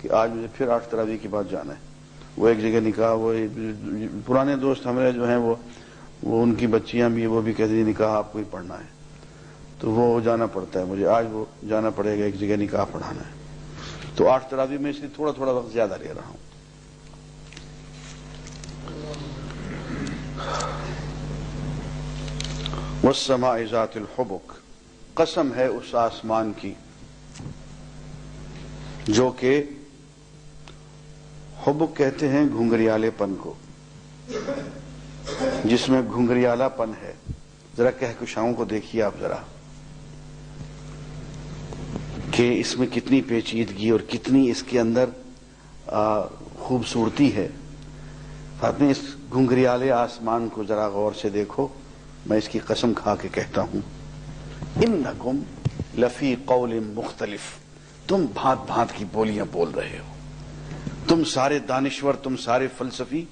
کہ آج مجھے پھر 8 تراویح کے بعد جانا ہے. وہ ایک جگہ نکاح، وہ پرانے دوست ہمارے جو ہیں وہ ان کی بچیاں بھی، وہ بھی کہتے ہیں نکاح آپ کو ہی پڑھنا ہے، تو وہ جانا پڑتا ہے مجھے. آج وہ جانا پڑے گا، ایک جگہ نکاح پڑھانا ہے. تو 8 تراویح میں اس لیے تھوڑا تھوڑا وقت زیادہ لے رہا ہوں. والسماء ذات الحبک، قسم ہے اس آسمان کی جو کہ حبک کہتے ہیں گھنگریالے پن کو، جس میں گھنگریالہ پن ہے. ذرا کہکشاؤں کو دیکھیے آپ ذرا کہ اس میں کتنی پیچیدگی اور کتنی اس کے اندر خوبصورتی ہے. فاطمہ اس گھنگریالے آسمان کو ذرا غور سے دیکھو. میں اس کی قسم کھا کے کہتا ہوں انکم لفی قول مختلف، تم بھانت بھانت کی بولیاں بول رہے ہو، تم سارے دانشور، تم سارے فلسفی،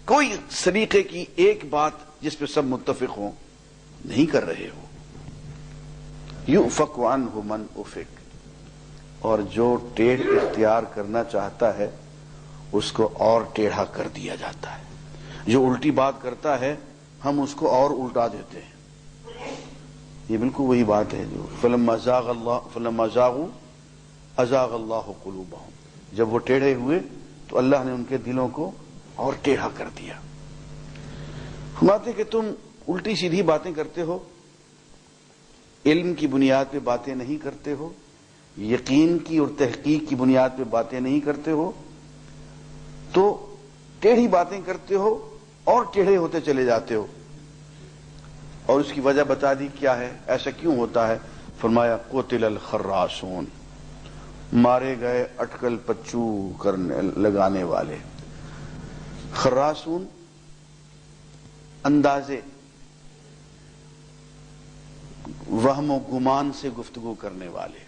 کوئی سلیقے کی ایک بات جس پہ سب متفق ہوں نہیں کر رہے ہو. یؤفک عنہ من افک، اور جو ٹیڑھ اختیار کرنا چاہتا ہے اس کو اور ٹیڑھا کر دیا جاتا ہے. جو الٹی بات کرتا ہے ہم اس کو اور الٹا دیتے ہیں. یہ بالکل وہی بات ہے جو فلما زاغوا ازاغ اللہ قلوبہم، جب وہ ٹیڑھے ہوئے تو اللہ نے ان کے دلوں کو اور ٹیڑھا کر دیا. فرماتے کہ تم الٹی سیدھی باتیں کرتے ہو، علم کی بنیاد پہ باتیں نہیں کرتے ہو، یقین کی اور تحقیق کی بنیاد پہ باتیں نہیں کرتے ہو، تو ٹیڑھی باتیں کرتے ہو اور ٹیڑھے ہوتے چلے جاتے ہو. اور اس کی وجہ بتا دی کیا ہے، ایسا کیوں ہوتا ہے. فرمایا قتل الخراسون، مارے گئے اٹکل پچو کرنے لگانے والے. خراسون اندازے، وہم و گمان سے گفتگو کرنے والے.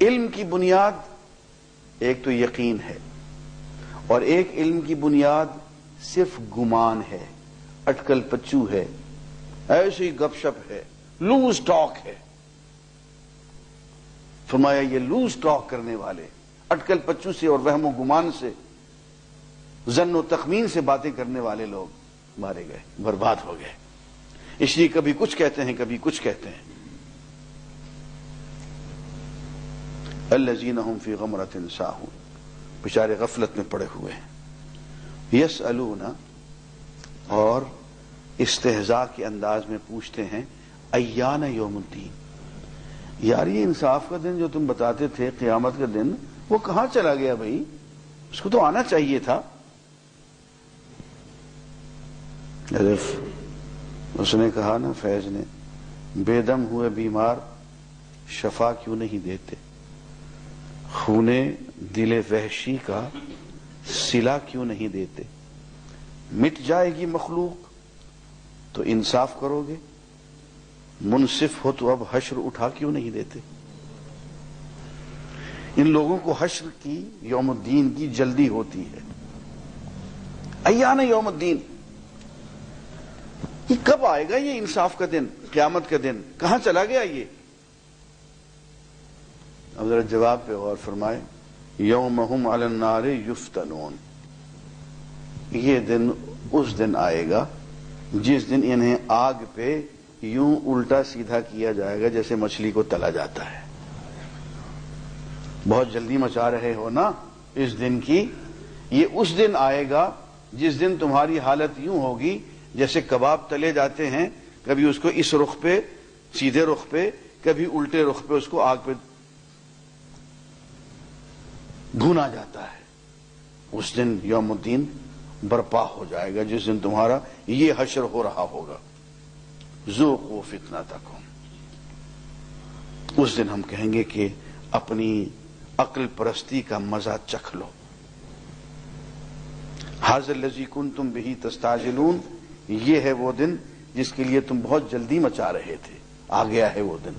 علم کی بنیاد ایک تو یقین ہے اور ایک علم کی بنیاد صرف گمان ہے، اٹکل پچو ہے، ایسی گپ شپ ہے، لوز ٹاک ہے. فرمایا یہ لوز ٹاک کرنے والے، اٹکل پچو سے اور وہم و گمان سے، ظن و تخمین سے باتیں کرنے والے لوگ مارے گئے، برباد ہو گئے. اس لیے کبھی کچھ کہتے ہیں کبھی کچھ کہتے ہیں. الذین هم فی غمرۃ ساہون، بیچارے غفلت میں پڑے ہوئے ہیں. یسألون، اور استہزاء کے انداز میں پوچھتے ہیں ایان یوم الدین، یار یہ انصاف کا دن جو تم بتاتے تھے، قیامت کا دن، وہ کہاں چلا گیا بھائی؟ اس کو تو آنا چاہیے تھا. اس نے کہا نا فیض نے، بے دم ہوئے بیمار شفا کیوں نہیں دیتے، خونے دل وحشی کا صلہ کیوں نہیں دیتے، مٹ جائے گی مخلوق تو انصاف کرو گے، منصف ہو تو اب حشر اٹھا کیوں نہیں دیتے. ان لوگوں کو حشر کی، یوم الدین کی جلدی ہوتی ہے. ایان یوم الدین، یہ کب آئے گا یہ انصاف کا دن، قیامت کا دن؟ کہاں چلا گیا یہ؟ اب ذرا جواب پہ غور فرمائے. یوم ہم علی النار یفتنون، یہ دن اس دن آئے گا جس دن انہیں آگ پہ یوں الٹا سیدھا کیا جائے گا جیسے مچھلی کو تلا جاتا ہے. بہت جلدی مچا رہے ہو نا اس دن کی. یہ اس دن آئے گا جس دن تمہاری حالت یوں ہوگی جیسے کباب تلے جاتے ہیں، کبھی اس کو اس رخ پہ سیدھے رخ پہ، کبھی الٹے رخ پہ اس کو آگ پہ بھونا جاتا ہے. اس دن یوم الدین برپا ہو جائے گا جس دن تمہارا یہ حشر ہو رہا ہوگا. ذوقوا فتنتکم، اس دن ہم کہیں گے کہ اپنی عقل پرستی کا مزہ چکھ لو. ھذا الذی کنتم بہ تستعجلون، یہ ہے وہ دن جس کے لیے تم بہت جلدی مچا رہے تھے. آ گیا ہے وہ دن.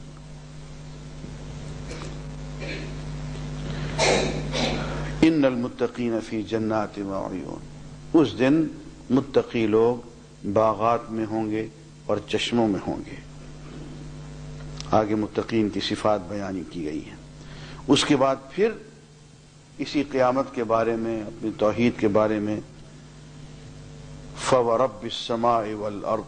ان المتقین فی جنات و عیون، اس دن متقی لوگ باغات میں ہوں گے اور چشموں میں ہوں گے. آگے متقین کی صفات بیان کی گئی ہیں. اس کے بعد پھر اسی قیامت کے بارے میں، اپنی توحید کے بارے میں، فَوَرَبِّ السَّمَاءِ وَالْأَرْضِ،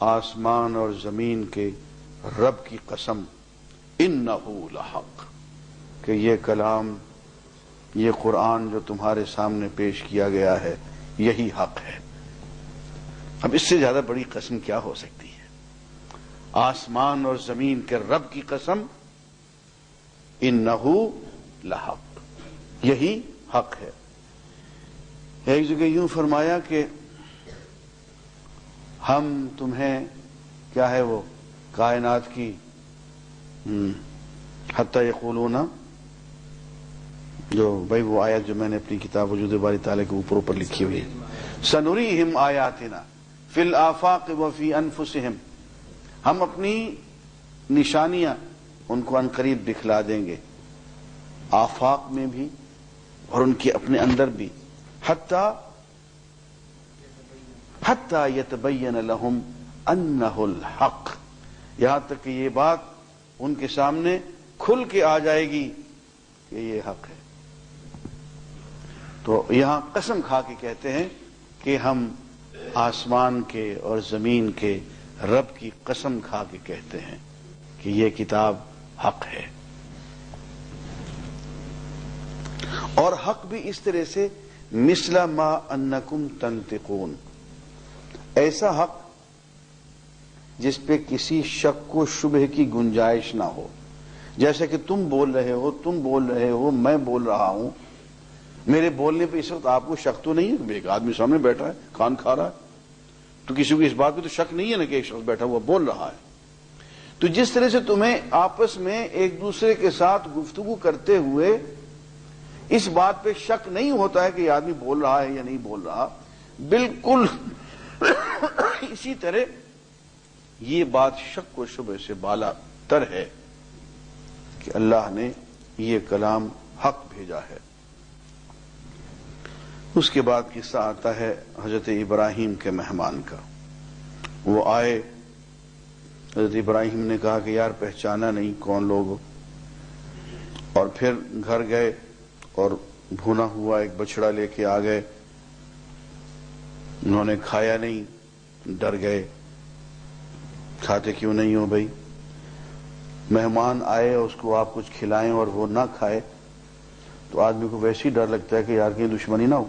آسمان اور زمین کے رب کی قسم، إِنَّهُ لَحَقٌّ، کہ یہ کلام، یہ قرآن جو تمہارے سامنے پیش کیا گیا ہے یہی حق ہے۔ اب اس سے زیادہ بڑی قسم کیا ہو سکتی ہے؟ آسمان اور زمین کے رب کی قسم، إِنَّهُ لَحَقٌّ، یہی حق ہے۔ ایک جگہ یوں فرمایا کہ ہم تمہیں، کیا ہے وہ، کائنات کی حتی یقولون، جو بھائی وہ آیت جو میں نے اپنی کتاب وجود باری تعالیٰ کے اوپر لکھی ہوئی ہے، سنریہم آیاتنا فی الآفاق وفی انفسہم، ہم اپنی نشانیاں ان کو عنقریب دکھلا دیں گے، آفاق میں بھی اور ان کے اپنے اندر بھی، حتی یتبین لہم انہ الحق، یہاں تک کہ یہ بات ان کے سامنے کھل کے آ جائے گی کہ یہ حق ہے۔ تو یہاں قسم کھا کے کہتے ہیں کہ ہم آسمان کے اور زمین کے رب کی قسم کھا کے کہتے ہیں کہ یہ کتاب حق ہے۔ اور حق بھی اس طرح سے، مثل ما انکم تنطقون، ایسا حق جس پہ کسی شک و شبہ کی گنجائش نہ ہو، جیسے کہ تم بول رہے ہو، میں بول رہا ہوں، میرے بولنے پہ اس وقت آپ کو شک تو نہیں ہے؟ ایک آدمی سامنے بیٹھا ہے، کھان کھا رہا ہے، تو کسی کو اس بات پہ تو شک نہیں ہے نا کہ ایک شخص بیٹھا ہوا بول رہا ہے۔ تو جس طرح سے تمہیں آپس میں ایک دوسرے کے ساتھ گفتگو کرتے ہوئے اس بات پہ شک نہیں ہوتا ہے کہ یہ آدمی بول رہا ہے یا نہیں بول رہا، بالکل اسی طرح یہ بات شک و شبہ سے بالا تر ہے کہ اللہ نے یہ کلام حق بھیجا ہے۔ اس کے بعد قصہ آتا ہے حضرت ابراہیم کے مہمان کا۔ وہ آئے، حضرت ابراہیم نے کہا کہ یار پہچانا نہیں کون لوگ ہو، اور پھر گھر گئے اور بھونا ہوا ایک بچڑا لے کے آ گئے، انہوں نے کھایا نہیں، ڈر گئے، کھاتے کیوں نہیں ہو بھائی؟ مہمان آئے اور اس کو آپ کچھ کھلائیں اور وہ نہ کھائے تو آدمی کو ویسے ہی ڈر لگتا ہے کہ یار کہیں دشمنی نہ ہو۔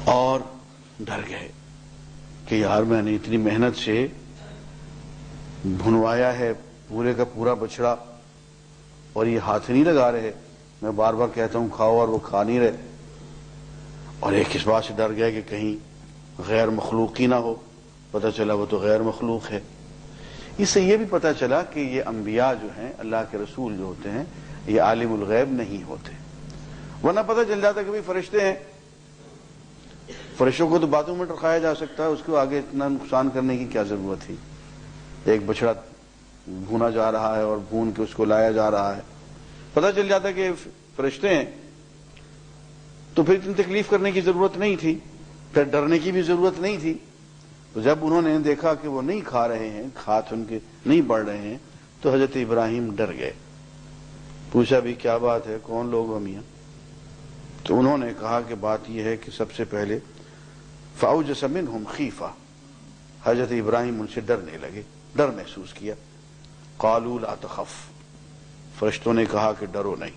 اور ڈر گئے کہ یار میں نے اتنی محنت سے بھنوایا ہے پورے کا پورا بچڑا اور یہ ہاتھ نہیں لگا رہے، میں بار بار کہتا ہوں کھاؤ اور وہ کھا نہیں رہے، اور ایک اس بات سے ڈر گیا کہ کہیں غیر مخلوقی نہ ہو، پتہ چلا وہ تو غیر مخلوق ہے۔ اس سے یہ بھی پتہ چلا کہ یہ انبیاء جو ہیں، اللہ کے رسول جو ہوتے ہیں، یہ عالم الغیب نہیں ہوتے، ورنہ پتہ چل جاتا کہ بھئی فرشتے ہیں، فرشتوں کو تو باتوں میں رکھایا جا سکتا ہے، اس کو آگے اتنا نقصان کرنے کی کیا ضرورت تھی؟ ایک بچڑا بھونا جا رہا ہے اور بھون کے اس کو لایا جا رہا ہے، پتہ چل جاتا کہ فرشتے ہیں، تو پھر اتنی تکلیف کرنے کی ضرورت نہیں تھی، پھر ڈرنے کی بھی ضرورت نہیں تھی۔ تو جب انہوں نے دیکھا کہ وہ نہیں کھا رہے ہیں، ہاتھ ان کے نہیں بڑھ رہے ہیں، تو حضرت ابراہیم ڈر گئے، پوچھا بھی کیا بات ہے، کون لوگ ہو میاں؟ تو انہوں نے کہا کہ بات یہ ہے کہ سب سے پہلے فَأَوْجَسَ مِنْهُمْ خِیفَةً، حضرت ابراہیم ان سے ڈرنے لگے، ڈر محسوس کیا۔ قَالُوا لَا تَخَفْ، فرشتوں نے کہا کہ ڈرو نہیں۔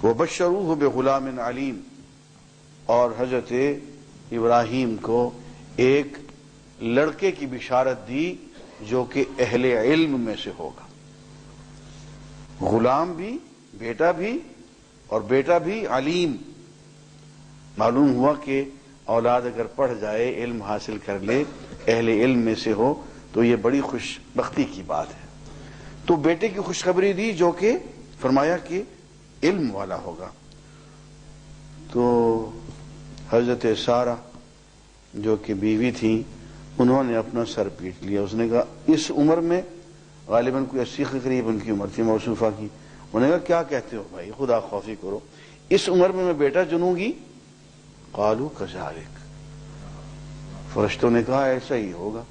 وَبَشَّرُوهُ بِغُلَامٍ عَلِيمٍ، اور حضرت ابراہیم کو ایک لڑکے کی بشارت دی جو کہ اہل علم میں سے ہوگا، غلام بھی، بیٹا بھی، اور بیٹا بھی علیم۔ معلوم ہوا کہ اولاد اگر پڑھ جائے، علم حاصل کر لے، اہل علم میں سے ہو تو یہ بڑی خوش بختی کی بات ہے۔ تو بیٹے کی خوشخبری دی جو کہ فرمایا کہ علم والا ہوگا۔ تو حضرت سارہ جو کہ بیوی تھیں، انہوں نے اپنا سر پیٹ لیا، اس نے کہا اس عمر میں، غالباً کوئی 80 کے قریب ان کی عمر تھی موصوفہ کی، انہوں نے کہا کیا کہتے ہو بھائی، خدا خوفی کرو، اس عمر میں بیٹا جنوں گی؟ قالوا کذالک، فرشتوں نے کہا ایسا ہی ہوگا،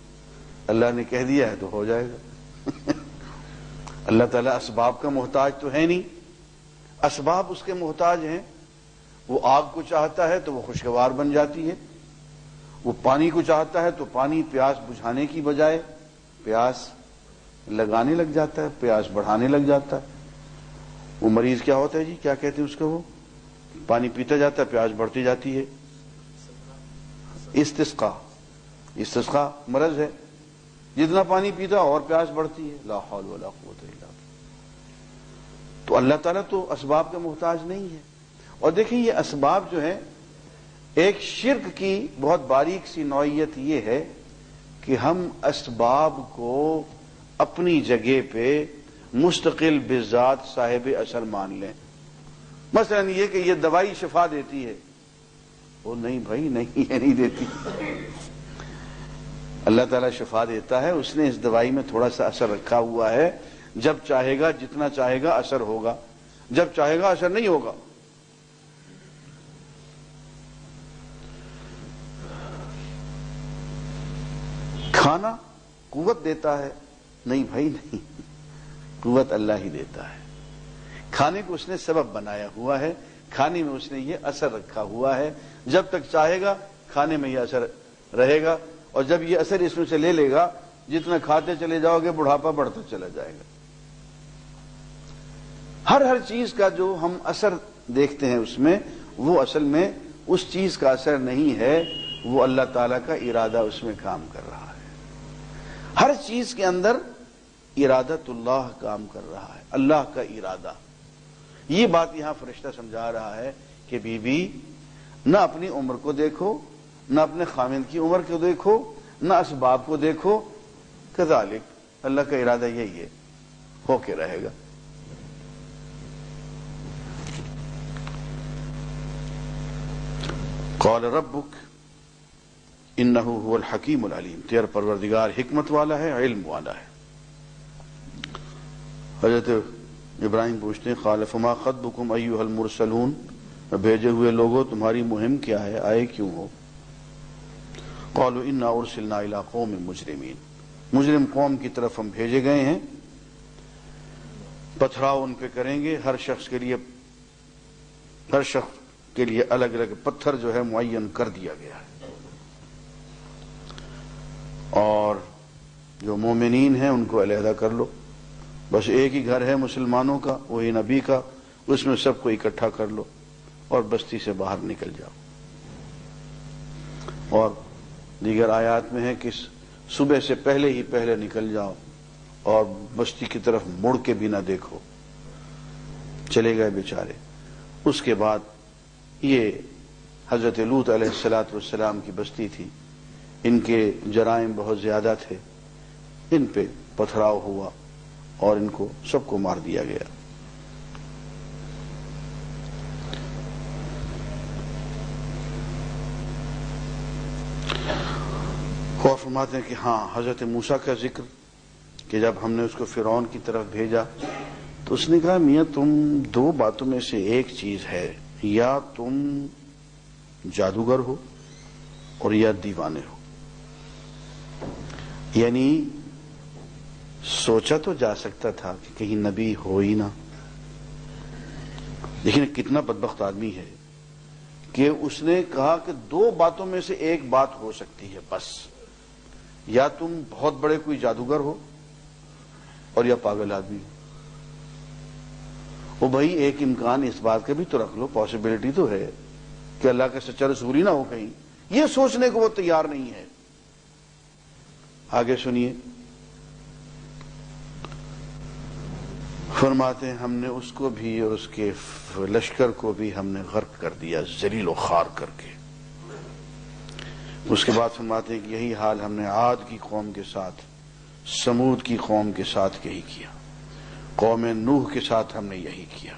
اللہ نے کہہ دیا ہے تو ہو جائے گا۔ اللہ تعالیٰ اسباب کا محتاج تو ہے نہیں، اسباب اس کے محتاج ہیں۔ وہ آگ کو چاہتا ہے تو وہ خوشگوار بن جاتی ہے، وہ پانی کو چاہتا ہے تو پانی پیاس بجھانے کی بجائے پیاس لگانے لگ جاتا ہے، پیاس بڑھانے لگ جاتا ہے۔ وہ مریض کیا ہوتا ہے جی، کیا کہتے ہیں اس کو، وہ پانی پیتا جاتا ہے پیاس بڑھتی جاتی ہے، استسقا۔ استسقا مرض ہے، جتنا پانی پیتا اور پیاس بڑھتی ہے، لا حول ولا قوت الا باللہ۔ تو اللہ تعالیٰ تو اسباب کا محتاج نہیں ہے۔ اور دیکھیں یہ اسباب جو ہیں، ایک شرک کی بہت باریک سی نوعیت یہ ہے کہ ہم اسباب کو اپنی جگہ پہ مستقل بذات صاحب اثر مان لیں۔ مثلا یہ کہ یہ دوائی شفا دیتی ہے، وہ نہیں بھائی، نہیں، یہ نہیں دیتی۔ اللہ تعالیٰ شفا دیتا ہے، اس نے اس دوائی میں تھوڑا سا اثر رکھا ہوا ہے، جب چاہے گا جتنا چاہے گا اثر ہوگا، جب چاہے گا اثر نہیں ہوگا۔ کھانا قوت دیتا ہے، نہیں بھائی نہیں، قوت اللہ ہی دیتا ہے۔ کھانے کو اس نے سبب بنایا ہوا ہے، کھانے میں اس نے یہ اثر رکھا ہوا ہے، جب تک چاہے گا کھانے میں یہ اثر رہے گا، اور جب یہ اثر اس میں سے لے لے گا، جتنا کھاتے چلے جاؤ گے بڑھاپا بڑھتا چلا جائے گا۔ ہر چیز کا جو ہم اثر دیکھتے ہیں اس میں، وہ اصل میں اس چیز کا اثر نہیں ہے، وہ اللہ تعالیٰ کا ارادہ اس میں کام کر رہا ہے۔ ہر چیز کے اندر ارادت اللہ کام کر رہا ہے، اللہ کا ارادہ۔ یہ بات یہاں فرشتہ سمجھا رہا ہے کہ بی بی نہ اپنی عمر کو دیکھو، نہ اپنے خامند کی عمر کو دیکھو، نہ اسباب کو دیکھو، کذالک اللہ کا ارادہ یہی ہے، ہو کے رہے گا۔ قال ربک انہ هو الحکیم العلیم، تیرا پروردگار حکمت والا ہے، علم والا ہے۔ حضرت ابراہیم پوچھتے ہیں قال فما خطبکم ایھا المرسلون، بھیجے ہوئے لوگوں تمہاری مہم کیا ہے، آئے کیوں ہو؟ قالوا انا ارسلنا الی قوم مجرمین، مجرم قوم کی طرف ہم بھیجے گئے ہیں، پتھراؤ ان پہ کریں گے، ہر شخص کے لیے الگ الگ پتھر جو ہے معین کر دیا گیا ہے۔ اور جو مومنین ہیں ان کو علیحدہ کر لو، بس ایک ہی گھر ہے مسلمانوں کا، وہی نبی کا، اس میں سب کو اکٹھا کر لو اور بستی سے باہر نکل جاؤ۔ اور دیگر آیات میں ہے کہ صبح سے پہلے نکل جاؤ اور بستی کی طرف مڑ کے بھی نہ دیکھو، چلے گئے بیچارے۔ اس کے بعد یہ حضرت لوط علیہ السلام کی بستی تھی، ان کے جرائم بہت زیادہ تھے، ان پہ پتھراؤ ہوا اور ان کو سب کو مار دیا گیا۔ اور فرماتے ہیں کہ ہاں حضرت موسیٰ کا ذکر کہ جب ہم نے اس کو فرعون کی طرف بھیجا تو اس نے کہا میاں تم دو باتوں میں سے ایک چیز ہے، یا تم جادوگر ہو اور یا دیوانے ہو۔ یعنی سوچا تو جا سکتا تھا کہ کہیں نبی ہو ہی نہ، لیکن کتنا بدبخت آدمی ہے کہ اس نے کہا کہ دو باتوں میں سے ایک بات ہو سکتی ہے بس، یا تم بہت بڑے کوئی جادوگر ہو اور یا پاگل آدمی ہو۔ وہ بھائی ایک امکان اس بات کا بھی تو رکھ لو، پاسبلٹی تو ہے کہ اللہ کا سچا رسول ہی نہ ہو کہیں، یہ سوچنے کو وہ تیار نہیں ہے۔ آگے سنیے، فرماتے ہیں ہم نے اس کو بھی اور اس کے لشکر کو بھی ہم نے غرق کر دیا، ذلیل و خوار کر کے۔ اس کے بعد فرماتے ہیں کہ یہی حال ہم نے عاد کی قوم کے ساتھ، سمود کی قوم کے ساتھ یہی کیا، قوم نوح کے ساتھ ہم نے یہی کیا۔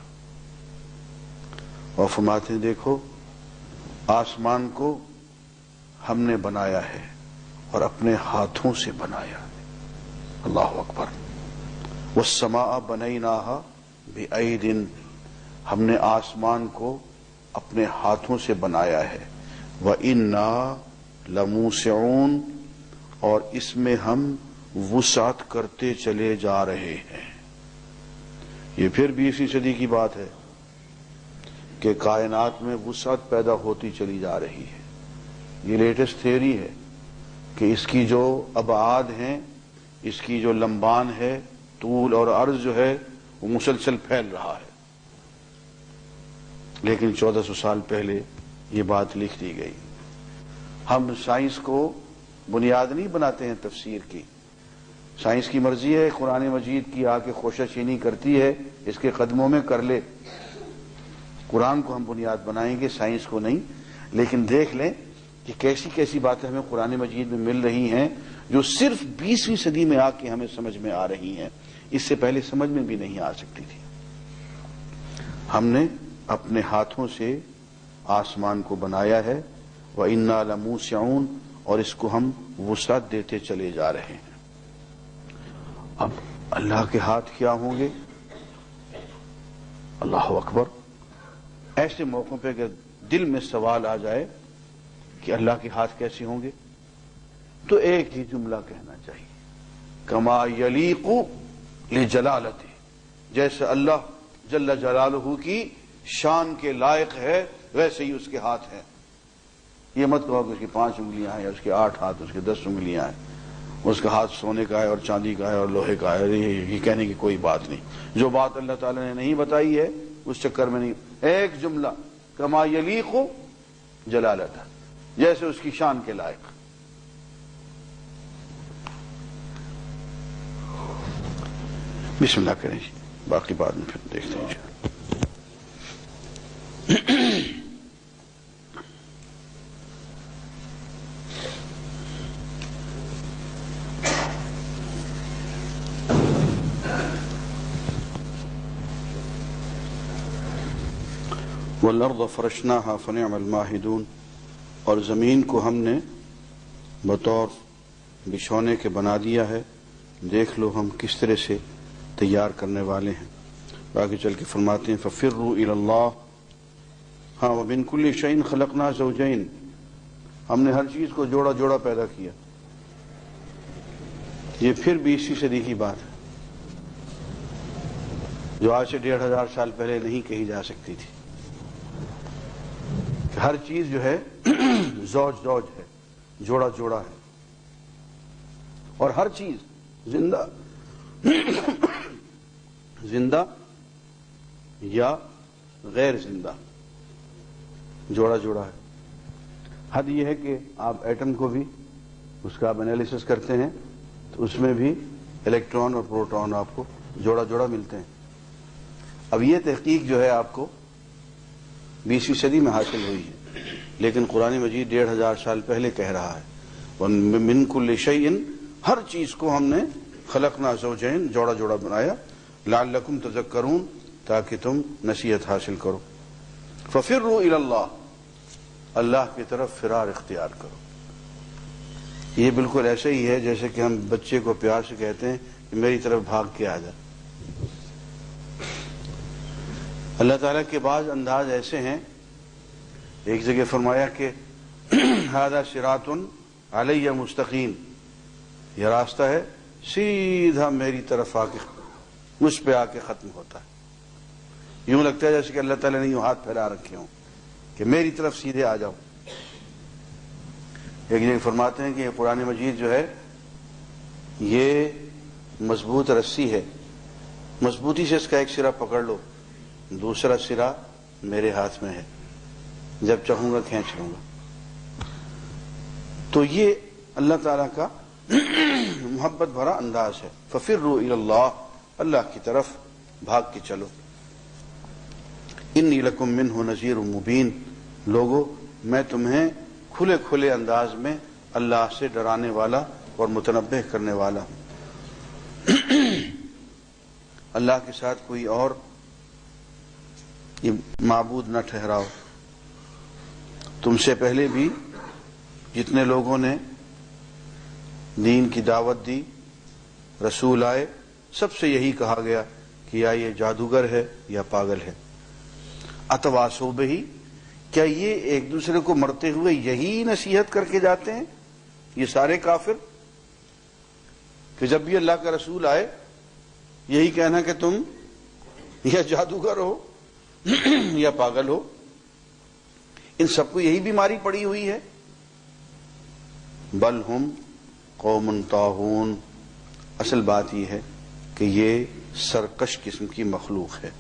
اور فرماتے ہیں دیکھو آسمان کو ہم نے بنایا ہے اور اپنے ہاتھوں سے بنایا ہے، اللہ اکبر۔ والسماء بنیناها بأید، ہم نے آسمان کو اپنے ہاتھوں سے بنایا ہے، وإنا لموسعون، اور اس میں ہم وسعت کرتے چلے جا رہے ہیں۔ یہ پھر 20ویں صدی کی بات ہے کہ کائنات میں وسعت پیدا ہوتی چلی جا رہی ہے۔ یہ لیٹسٹ تھیوری ہے کہ اس کی جو ابعاد ہیں، اس کی جو لمبان ہے، طول اور عرض جو ہے وہ مسلسل پھیل رہا ہے، لیکن 1400 سال پہلے یہ بات لکھ دی گئی۔ ہم سائنس کو بنیاد نہیں بناتے ہیں تفسیر کی، سائنس کی مرضی ہے، قرآن مجید کی آ کے خوشہ چینی کرتی ہے، اس کے قدموں میں کر لے۔ قرآن کو ہم بنیاد بنائیں گے، سائنس کو نہیں۔ لیکن دیکھ لیں کہ کیسی کیسی باتیں ہمیں قرآن مجید میں مل رہی ہیں جو صرف 20ویں صدی میں آ کے ہمیں سمجھ میں آ رہی ہیں، اس سے پہلے سمجھ میں بھی نہیں آ سکتی تھی۔ ہم نے اپنے ہاتھوں سے آسمان کو بنایا ہے، وَإِنَّا لَمُوسِعُونَ، اور اس کو ہم وسعت دیتے چلے جا رہے ہیں۔ اب اللہ کے ہاتھ کیا ہوں گے؟ اللہ اکبر۔ ایسے موقعوں پہ اگر دل میں سوال آ جائے کہ اللہ کے ہاتھ کیسے ہوں گے تو ایک ہی جملہ کہنا چاہیے، کما یلیق لجلالتہ، جیسے اللہ جل جلالہ کی شان کے لائق ہے ویسے ہی اس کے ہاتھ ہیں۔ یہ مت کہو کہ اس کی 5 انگلیاں ہیں یا اس کے 8 ہاتھ، اس کے 10 انگلیاں ہیں، اس کا ہاتھ سونے کا ہے اور چاندی کا ہے اور لوہے کا ہے۔ یہ کہنے کی کوئی بات نہیں۔ جو بات اللہ تعالی نے نہیں بتائی ہے اس چکر میں نہیں، ایک جملہ، کما یلیق جلالتہ، جیسے اس کی شان کے لائق۔ بسم اللہ کریں جی، باقی بعد میں پھر دیکھتے ہیں۔ وَالْأَرْضَ فَرَشْنَاهَا فَنِعْمَ الْمَاهِدُونَ، اور زمین کو ہم نے بطور بچھونے کے بنا دیا ہے، دیکھ لو ہم کس طرح سے تیار کرنے والے ہیں۔ آگے چل کے فرماتے ہیں فَفِرُّوا إِلَى اللَّهِ، ہاں وَمِن كُلِّ شَيْءٍ خَلَقْنَا زَوْجَيْنِ، ہم نے ہر چیز کو جوڑا جوڑا پیدا کیا۔ یہ پھر 20ویں صدی کی بات ہے جو آج سے 1500 سال پہلے نہیں کہی جا سکتی تھی۔ ہر چیز جو ہے زوج زوج ہے، جوڑا جوڑا ہے، اور ہر چیز زندہ زندہ یا غیر زندہ، جوڑا جوڑا ہے۔ حد یہ ہے کہ آپ ایٹم کو بھی اس کا آپ انالیسس کرتے ہیں تو اس میں بھی الیکٹران اور پروٹون آپ کو جوڑا جوڑا ملتے ہیں۔ اب یہ تحقیق جو ہے آپ کو 20ویں صدی میں حاصل ہوئی ہے، لیکن قرآن مجید 1500 سال پہلے کہہ رہا ہے وَمِن كُلِّ شَيْءٍ، ہر چیز کو ہم نے خلقنا زوجین، جوڑا جوڑا بنایا، لعلکم تذکرون، تاکہ تم نصیحت حاصل کرو۔ فَفِرُّوا إِلَى اللَّهِ، اللہ کی طرف فرار اختیار کرو۔ یہ بالکل ایسے ہی ہے جیسے کہ ہم بچے کو پیار سے کہتے ہیں کہ میری طرف بھاگ کے آ جا۔ اللہ تعالیٰ کے بعض انداز ایسے ہیں، ایک جگہ فرمایا کہ ھذا صراط علی مستقیم، یہ راستہ ہے سیدھا میری طرف آ کے مجھ پہ آ کے ختم ہوتا ہے۔ یوں لگتا ہے جیسے کہ اللہ تعالیٰ نے یوں ہاتھ پھیلا رکھے ہوں کہ میری طرف سیدھے آ جاؤ۔ ایک جگہ فرماتے ہیں کہ یہ قرآن مجید جو ہے یہ مضبوط رسی ہے، مضبوطی سے اس کا ایک سرا پکڑ لو، دوسرا سرا میرے ہاتھ میں ہے، جب چاہوں گا کھینچ لوں گا۔ تو یہ اللہ تعالیٰ کا محبت بھرا انداز ہے۔ فَفِرُّوا إِلَى اللَّهِ، اللہ کی طرف بھاگ کے چلو۔ إِنِّي لَكُمْ مِنْهُ نَذِيرٌ مُبِينٌ، لوگو میں تمہیں کھلے کھلے انداز میں اللہ سے ڈرانے والا اور متنبہ کرنے والا ہوں۔ اللہ کے ساتھ کوئی اور معبود نہ ٹھہراؤ۔ تم سے پہلے بھی جتنے لوگوں نے دین کی دعوت دی، رسول آئے، سب سے یہی کہا گیا کہ یا یہ جادوگر ہے یا پاگل ہے۔ اتواصوا بہ، کیا یہ ایک دوسرے کو مرتے ہوئے یہی نصیحت کر کے جاتے ہیں؟ یہ سارے کافر کہ جب بھی اللہ کا رسول آئے یہی کہنا کہ تم یا جادوگر ہو یا پاگل ہو. ان سب کو یہی بیماری پڑی ہوئی ہے. بل ہم قوم طاغون، اصل بات یہ ہے کہ یہ سرکش قسم کی مخلوق ہے.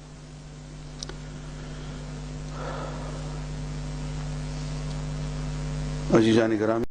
عزیزان گرامی،